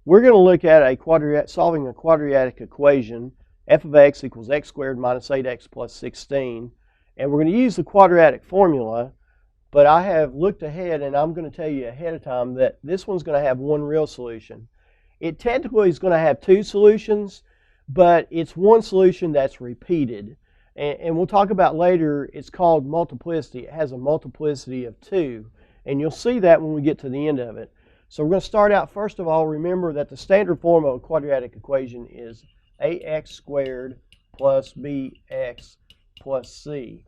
We're going to look at solving a quadratic equation, f of x equals x squared minus 8x plus 16. And we're going to use the quadratic formula, but I have looked ahead and I'm going to tell you ahead of time that this one's going to have one real solution. It technically is going to have two solutions, but it's one solution that's repeated. And we'll talk about later, it's called multiplicity. It has a multiplicity of 2, and you'll see that when we get to the end of it. So we're going to start out, first of all, remember that the standard form of a quadratic equation is ax squared plus bx plus c,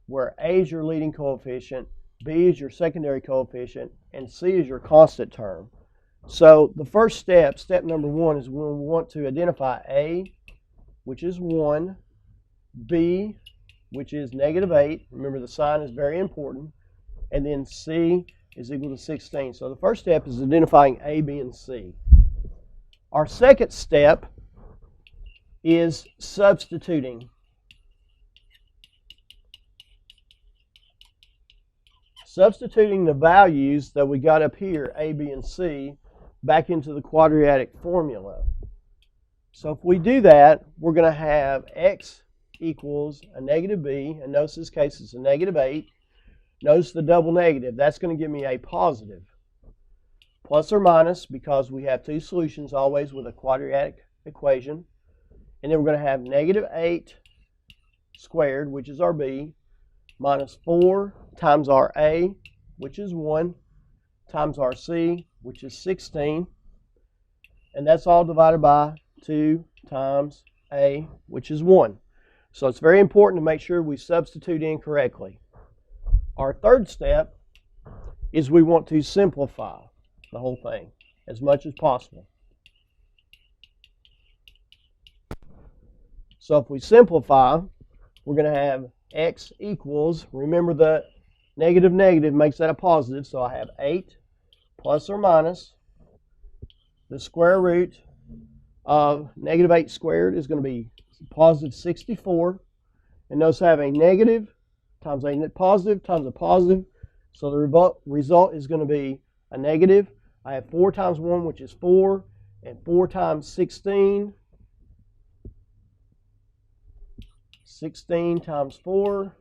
where a is your leading coefficient, b is your secondary coefficient, and c is your constant term. So the first step, step number 1, is when we want to identify a, which is 1, b, which is -8. Remember, the sign is very important. And then c is equal to 16. So the first step is identifying a, b, and c. Our second step is substituting. Substituting the values that we got up here, a, b, and c, back into the quadratic formula. So if we do that, we're going to have x equals a -b, and notice this case it's a -8. Notice the double negative. That's going to give me a positive. Plus or minus, because we have two solutions always with a quadratic equation. And then we're going to have -8 squared, which is our b, minus 4 times our a, which is 1, times our c, which is 16. And that's all divided by 2 times a, which is 1. So it's very important to make sure we substitute in correctly. Our third step is we want to simplify the whole thing as much as possible. So if we simplify, we're going to have x equals, remember the negative makes that a positive, so I have 8 plus or minus the square root of -8 squared is going to be positive 64. And notice I have a negative times a positive times a positive. So the result is going to be a negative. I have 4 times 1, which is 4, and 4 times 16. 16 times 4,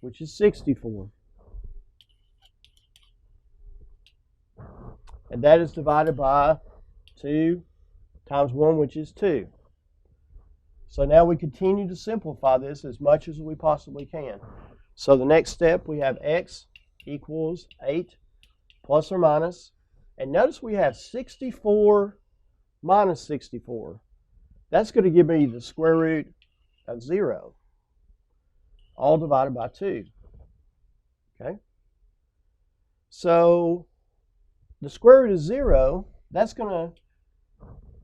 which is 64. And that is divided by 2 times 1, which is 2. So now we continue to simplify this as much as we possibly can. So the next step, we have x equals 8 plus or minus. And notice we have 64 minus 64. That's going to give me the square root of 0, all divided by 2. Okay? So the square root of 0, that's going to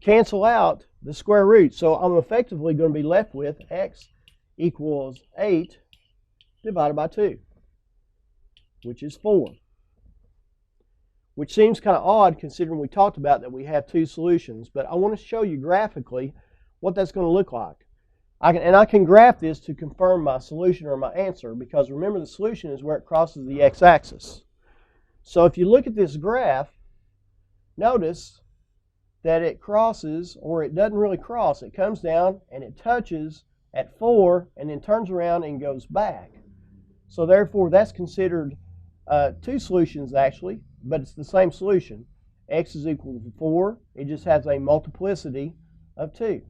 cancel out the square root. So I'm effectively going to be left with x equals 8 divided by 2, which is 4. Which seems kind of odd considering we talked about that we have two solutions. But I want to show you graphically what that's going to look like. I can graph this to confirm my solution or my answer, because remember the solution is where it crosses the x-axis. So if you look at this graph, notice that it crosses, or it doesn't really cross. It comes down and it touches at 4 and then turns around and goes back. So therefore that's considered two solutions actually, but it's the same solution. X is equal to 4. It just has a multiplicity of 2.